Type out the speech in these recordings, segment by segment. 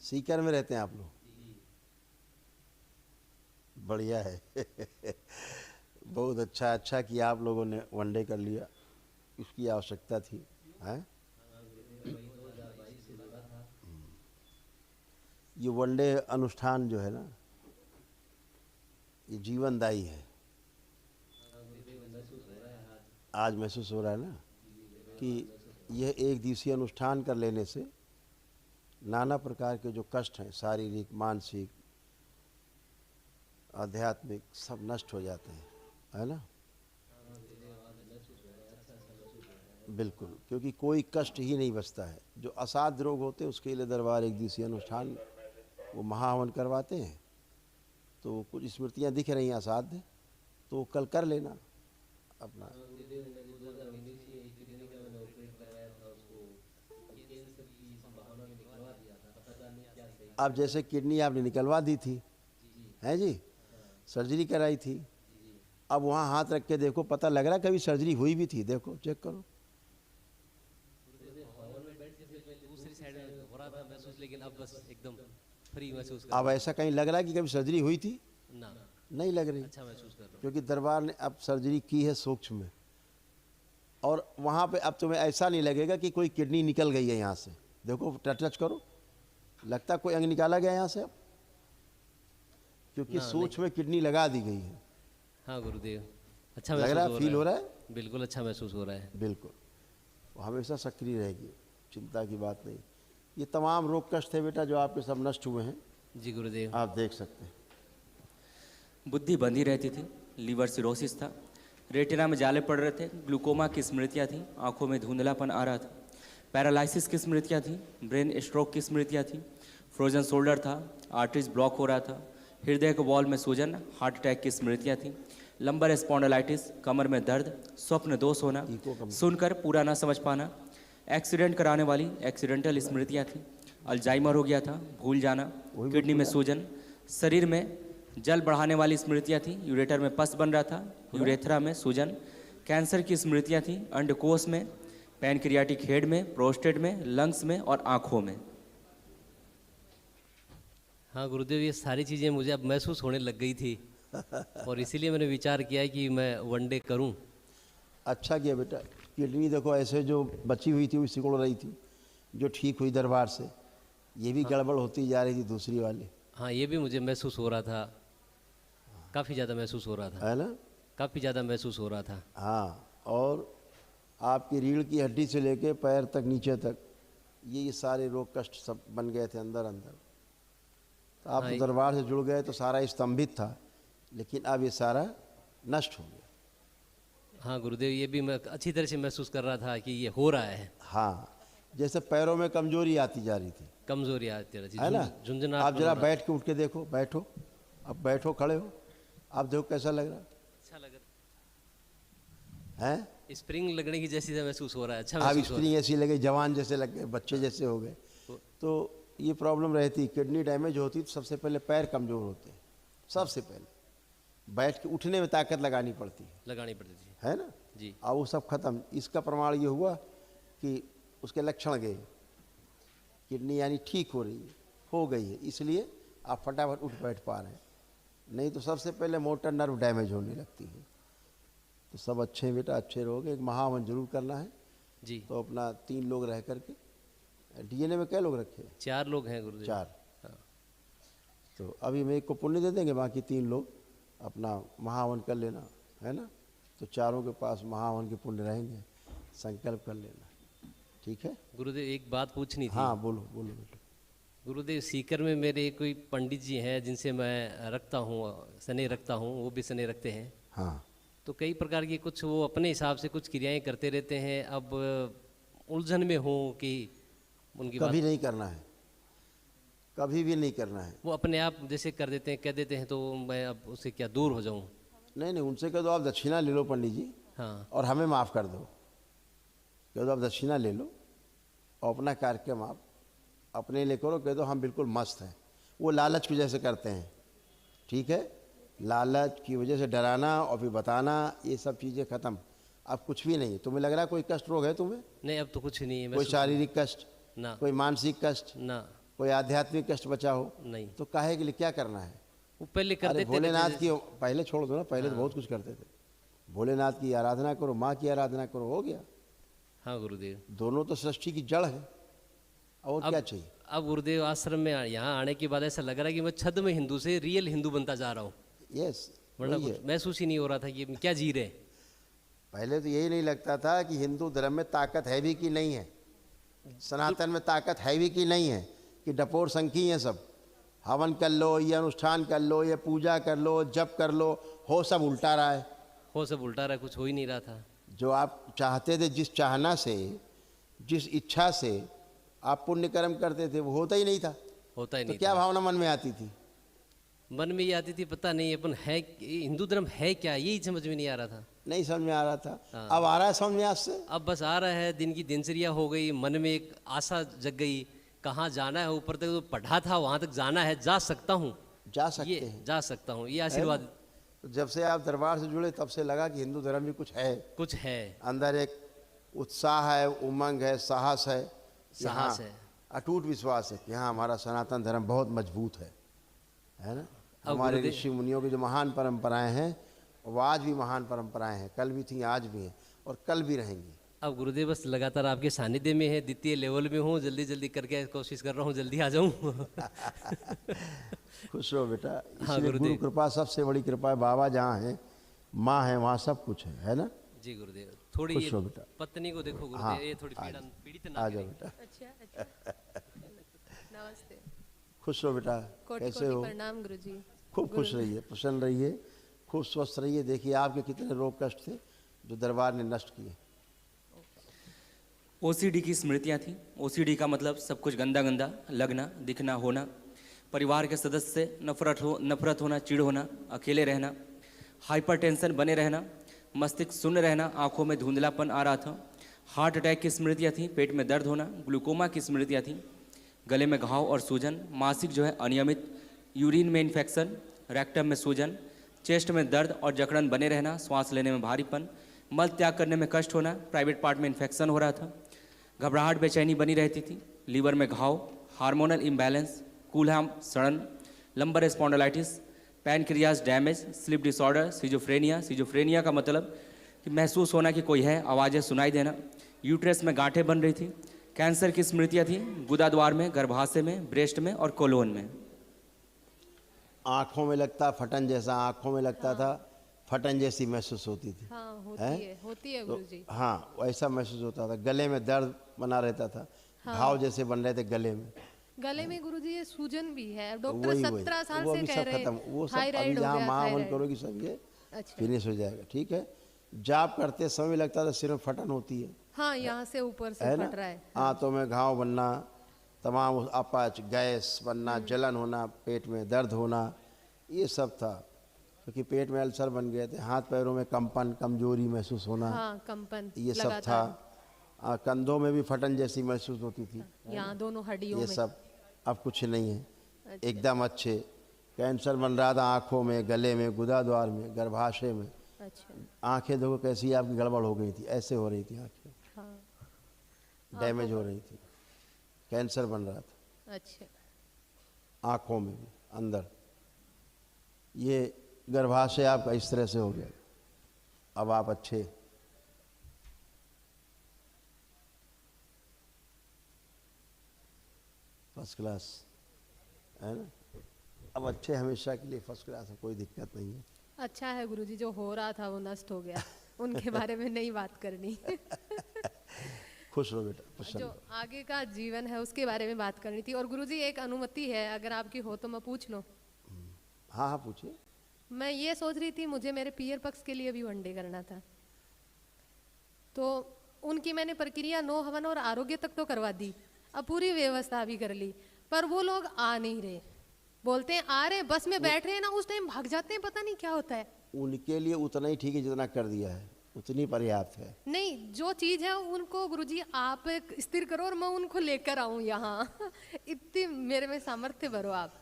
सीकर में रहते हैं आप लोग? बढ़िया है। बहुत अच्छा, अच्छा किया आप लोगों ने वनडे कर लिया, इसकी आवश्यकता थी। हैं ये वनडे अनुष्ठान जो है ना, ये जीवनदायी है। आज महसूस हो रहा है ना कि यह एक दिवसीय अनुष्ठान कर लेने से नाना प्रकार के जो कष्ट हैं, शारीरिक, मानसिक, आध्यात्मिक, सब नष्ट हो जाते हैं, है ना। बिल्कुल, क्योंकि कोई कष्ट ही नहीं बचता है। जो असाध्य रोग होते हैं उसके लिए दरबार एक दिवसीय अनुष्ठान वो महाहवन करवाते हैं। तो कुछ स्मृतियाँ दिख रही हैं असाध्य, तो कल कर लेना अपना। अब जैसे किडनी आपने निकलवा दी थी, हैं जी, सर्जरी कराई थी, अब वहाँ हाथ रख के देखो, पता लग रहा है कभी सर्जरी हुई भी थी, देखो चेक करो। दूसरी साइड में हो रहा था महसूस, लेकिन अब बस एकदम फ्री महसूस कर अब ऐसा कहीं लग रहा है कि कभी सर्जरी हुई थी? ना, नहीं लग रही। अच्छा महसूस कर रहा हूँ। क्योंकि दरबार ने अब सर्जरी की है सूक्ष्म में, और वहाँ पे अब तुम्हें ऐसा नहीं लगेगा कि कोई किडनी निकल गई है यहाँ से। देखो टच करो, लगता कोई अंग निकाला गया यहाँ से अब, क्योंकि सूक्ष्म में किडनी लगा दी गई है। हाँ गुरुदेव, अच्छा लग रहा है, फील हो रहा है? बिल्कुल अच्छा महसूस हो रहा है। बिल्कुल, वो हमेशा सक्रिय रहेगी, चिंता की बात नहीं। ये तमाम रोग कष्ट थे बेटा जो आपके सब नष्ट हुए हैं। जी गुरुदेव। आप देख सकते हैं। बुद्धि बंधी रहती थी, लीवर सिरोसिस था, रेटिना में जाले पड़ रहे थे, ग्लूकोमा की स्मृतियाँ थी, आंखों में धुंधलापन आ रहा था, पैरालिसिस की स्मृतियाँ थी, ब्रेन स्ट्रोक की स्मृतियाँ थी, फ्रोजन शोल्डर था, आर्टरीज ब्लॉक हो रहा था, हृदय के वॉल में सूजन, हार्ट अटैक की स्मृतियाँ थी, लंबर स्पॉन्डिलाइटिस, कमर में दर्द, स्वप्न दोष होना, सुनकर पूरा ना समझ पाना, एक्सीडेंट कराने वाली एक्सीडेंटल स्मृतियाँ थी, अल्जाइमर हो गया था, भूल जाना, किडनी में सूजन, शरीर में जल बढ़ाने वाली स्मृतियाँ थी, यूरेटर में पस बन रहा था, यूरेथ्रा में सूजन, कैंसर की स्मृतियाँ थी, अंडकोश में, पैनक्रियाटिक हेड में, प्रोस्टेट में, लंग्स में और आँखों में। हाँ गुरुदेव, ये सारी चीज़ें मुझे अब महसूस होने लग गई थी और इसीलिए मैंने विचार किया है कि मैं वनडे करूं। अच्छा किया बेटा। किडनी देखो ऐसे जो बची हुई थी वो सिकुड़ रही थी, जो ठीक हुई दरबार से, ये भी गड़बड़ होती जा रही थी दूसरी वाली। हाँ, ये भी मुझे महसूस हो रहा था, काफ़ी ज़्यादा महसूस हो रहा था, है ना, काफ़ी ज़्यादा महसूस हो रहा था। हाँ, और आपकी रीढ़ की हड्डी से लेके पैर तक नीचे तक ये सारे रोग कष्ट सब बन गए थे अंदर अंदर। तो आप हाँ, तो दरबार से जुड़ गए तो सारा स्तंभित था, लेकिन अब ये सारा नष्ट हो गया। हाँ गुरुदेव, ये भी मैं अच्छी तरह से महसूस कर रहा था कि ये हो रहा है। हाँ, जैसे पैरों में कमजोरी आती जा रही थी, कमजोरी आती रही थी, है ना। झुंझुनाहट आप जरा बैठ के उठ के देखो, बैठो, अब बैठो, खड़े हो, आप देखो कैसा लग रहा है। अच्छा लग रहा है, स्प्रिंग लगने की जैसी महसूस हो रहा है। अच्छा अब महसूस हो रहा स्प्रिंग ऐसी लगे, जवान जैसे लग गए, बच्चे जैसे हो गए। तो ये प्रॉब्लम रहती, किडनी डैमेज होती तो सबसे पहले पैर कमज़ोर होते हैं, सबसे पहले बैठ के उठने में ताकत लगानी पड़ती है, लगानी पड़ती थी, है ना जी। अब वो सब खत्म। इसका प्रमाण ये हुआ कि उसके लक्षण गए, किडनी यानी ठीक हो रही है, हो गई है, इसलिए आप फटाफट उठ बैठ पा रहे हैं। नहीं तो सबसे पहले मोटर नर्व डैमेज होने लगती है। तो सब अच्छे हैं बेटा, अच्छे रहोगे। एक महावन जरूर करना है जी। तो अपना 3 लोग रह करके। डीएनए में क्या लोग रखे? 4 लोग हैं गुरुदेव। 4। हाँ। तो अभी मैं एक को पुण्य दे देंगे, बाकी 3 लोग अपना महावन कर लेना, है ना। तो चारों के पास महावन के पुण्य रहेंगे, संकल्प कर लेना, ठीक है गुरुदेव, एक बात पूछनी थी। हाँ बोलो बोलो बेटा। गुरुदेव, सीकर में मेरे कोई पंडित जी हैं जिनसे मैं रखता हूँ, शनि रखता हूँ, वो भी शनि रखते हैं। हाँ, तो कई प्रकार की कुछ वो अपने हिसाब से कुछ क्रियाएं करते रहते हैं। अब उलझन में हूँ कि उनकी कभी बात नहीं करना है, कभी भी नहीं करना है। वो अपने आप जैसे कर देते हैं, कह देते हैं, तो मैं अब उससे क्या दूर हो जाऊँ? नहीं नहीं, उनसे कह दो आप दक्षिणा ले लो पंडित जी, हाँ और हमें माफ़ कर दो। कह दो आप दक्षिणा ले लो और अपना कार्यक्रम आप अपने लिए करो। कह दो हम बिल्कुल मस्त हैं। वो लालच की वजह से करते हैं, ठीक है, लालच की वजह से डराना और फिर बताना, ये सब चीज़ें ख़त्म। अब कुछ भी नहीं। तुम्हें लग रहा है कोई कष्ट रोग है तुम्हें? नहीं, अब तो कुछ नहीं है। कोई शारीरिक कष्ट? ना कोई मानसिक कष्ट, ना कोई आध्यात्मिक कष्ट बचा हो, नहीं। तो काहे के लिए क्या करना है? वो पहले अरे करते थे भोलेनाथ की पहले छोड़ दो ना, पहले तो बहुत कुछ करते थे। भोलेनाथ की आराधना करो, माँ की आराधना करो, हो गया। हाँ गुरुदेव। दोनों तो सृष्टि की जड़ है, और क्या चाहिए? अब गुरुदेव आश्रम में यहाँ आने के बाद ऐसा लग रहा है कि मैं छद में हिंदू से रियल हिंदू बनता जा रहा हूँ, यस, वरना कुछ महसूस ही नहीं हो रहा था कि हम क्या जी रहे हैं। पहले तो यही नहीं लगता था कि हिंदू धर्म में ताकत है भी कि नहीं है, सनातन में ताकत है भी कि नहीं है, कि डपोर संखी है सब, हवन कर लो, ये अनुष्ठान कर लो, ये पूजा कर लो, जप कर लो, हो सब उल्टा रहा है। हो सब उल्टा रहा, कुछ हो ही नहीं रहा था। जो आप चाहते थे, जिस चाहना से, जिस इच्छा से आप पुण्य कर्म करते थे, वो होता ही नहीं था। होता ही तो नहीं क्या था। भावना मन में आती थी? मन में ये आती थी पता नहीं अपन है हिंदू धर्म है क्या, यही समझ में नहीं आ रहा था। नहीं समझ में आ रहा था। हाँ। अब आ रहा है समझ में आज से? अब बस आ रहा है, दिन की दिनचर्या हो गई, मन में एक आशा जग गई, कहाँ जाना है, ऊपर तक तो पढ़ा था वहाँ तक जाना है, जा सकता हूँ, जा सकते ये हैं। जा सकता हूँ, ये आशीर्वाद तो जब से आप दरबार से जुड़े तब से लगा कि हिंदू धर्म भी कुछ है, कुछ है। अंदर एक उत्साह है, उमंग है, साहस है, साहस यहाँ है। अटूट विश्वास है कि हाँ हमारा सनातन धर्म बहुत मजबूत है ना। अब हमारे गुरुदेव- ऋषि मुनियों की जो महान परंपराएं हैं, वो आज भी महान परंपराएं हैं, कल भी थी, आज भी हैं और कल भी रहेंगी। अब गुरुदेव बस लगातार आपके सानिध्य में है, द्वितीय लेवल में हूँ, जल्दी जल्दी करके कोशिश कर रहा हूँ, जल्दी आ जाऊँ। खुश रहो बेटा, हाँ, इसलिए गुरुदेव। गुरु कृपा सबसे बड़ी कृपा है। बाबा जहाँ है, माँ है, वहाँ सब कुछ है ना। जी गुरुदेव। थोड़ी खुश ये हो बेटा। पत्नी को देखो गुरुदेव, हाँ, ये थोड़ी पीड़ित ना आ जाओ करें। बेटा, अच्छा अच्छा नमस्ते। खुश रहो बेटा। कोटि कैसे कोटि हो? प्रणाम गुरुजी। खूब खुश रहिए, प्रसन्न रहिए, खूब स्वस्थ रहिए। देखिए आपके कितने रोग कष्ट थे जो दरबार ने नष्ट किए। ओसीडी की स्मृतियाँ थी। ओसीडी का मतलब सब कुछ गंदा गंदा लगना, दिखना, होना, परिवार के सदस्य से नफरत होना, चिढ़ होना, अकेले रहना, हाइपरटेंशन बने रहना, मस्तिष्क शून्य रहना, आंखों में धुंधलापन आ रहा था, हार्ट अटैक की स्मृतियाँ थी, पेट में दर्द होना, ग्लूकोमा की स्मृतियाँ थी, गले में घाव और सूजन, मासिक जो है अनियमित, यूरिन में इन्फेक्शन, रेक्टम में सूजन, चेस्ट में दर्द और जकड़न बने रहना, श्वास लेने में भारीपन, मल त्याग करने में कष्ट होना, प्राइवेट पार्ट में इन्फेक्शन हो रहा था, घबराहट बेचैनी बनी रहती थी, लीवर में घाव, हार्मोनल इम्बैलेंस, कूल्हाम सड़न, lumbar spondylitis, pancreas damage, sleep disorder, schizophrenia का मतलब कि महसूस होना कि कोई है, आवाज़ें सुनाई देना, यूट्रस में गांठें बन रही थी, कैंसर की स्मृतियाँ थी, गुदाद्वार में, गर्भाशय में, ब्रेस्ट में और कोलोन में। आँखों में लगता फटन जैसा, आँखों में लगता था फटन जैसी महसूस होती थी। हाँ हैं? होती है तो गुरुजी। हाँ वैसा महसूस होता था। गले में दर्द बना रहता था, घाव जैसे बन रहे थे गले में। गले में गुरुजी ये सूजन भी है, डॉक्टर वही 17 साल वो से अभी कह सब रहे खत्म, वो सब अभी थायराइड हो जहाँ गया, माँ हवन थायराइड। करोगी सब ये अच्छा फिनिश हो जाएगा। ठीक है, जाप करते समय लगता था सिर में फटन होती है, हाँ यहाँ से ऊपर से है फट रहा ना। है। आंतों में घाव बनना, तमाम अपच, गैस बनना, जलन होना, पेट में दर्द होना, ये सब था। क्योंकि पेट में अल्सर बन गए थे, हाथ पैरों में कंपन, कमजोरी महसूस होना, हाँ कंपन ये सब लगातार। था। कंधों में भी फटन जैसी महसूस होती थी। यहाँ दोनों हड्डियों ये में। सब अब कुछ नहीं है, एकदम अच्छे। कैंसर बन रहा था आँखों में, गले में, गुदाद्वार में, गर्भाशय में। अच्छा आंखें देखो कैसी आपकी गड़बड़ हो गई थी, ऐसे हो रही थी आंखें, हाँ डैमेज हो रही थी, कैंसर बन रहा था अच्छा आँखों में भी अंदर। ये गर्भाशय आपका इस तरह से हो गया। अब आप अच्छे, फर्स्ट क्लास, है ना। अब अच्छे हमेशा के लिए फर्स्ट क्लास है, कोई दिक्कत नहीं है। अच्छा है गुरुजी, जो हो रहा था वो नष्ट हो गया, उनके बारे में नहीं बात करनी। खुश रहो बेटा, प्रसन्न जो रहो। आगे का जीवन है उसके बारे में बात करनी थी। और गुरुजी एक अनुमति है, अगर आपकी हो तो मैं पूछ लूँ। हाँ हाँ पूछिए। मैं ये सोच रही थी, मुझे मेरे पीयर पक्ष के लिए भी वनडे करना था, तो उनकी मैंने प्रक्रिया नो हवन और आरोग्य तक तो करवा दी, अब पूरी व्यवस्था भी कर ली, पर वो लोग आ नहीं रहे। बोलते हैं आ रहे, बस में बैठ रहे हैं ना, उस टाइम भाग जाते हैं, पता नहीं क्या होता है। उनके लिए उतना ही ठीक है जितना कर दिया है, उतनी पर्याप्त है। नहीं, जो चीज़ है उनको गुरुजी आप स्थिर करो और मैं उनको लेकर आऊं यहाँ। इतनी मेरे में सामर्थ्य भरो आप,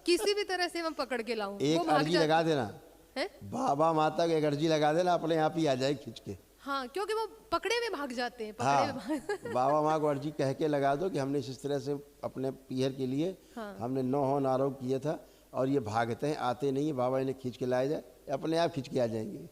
किसी भी तरह से मैं पकड़ के लाऊं। एक अर्जी लगा देना, है? बाबा माता के एक अर्जी लगा देना, अपने आप ही आ जाए खींच के। हाँ, क्योंकि वो पकड़े हुए भाग जाते हैं, हाँ, पकड़े हुए भाग बाबा माँ को अर्जी कह के लगा दो कि हमने इस तरह से अपने पीहर के लिए हमने 9 हवन आरोप किया था और ये भागते हैं, आते नहीं है, बाबा इन्हें खींच के लाया जाए, अपने आप खींच के आ जाएंगे।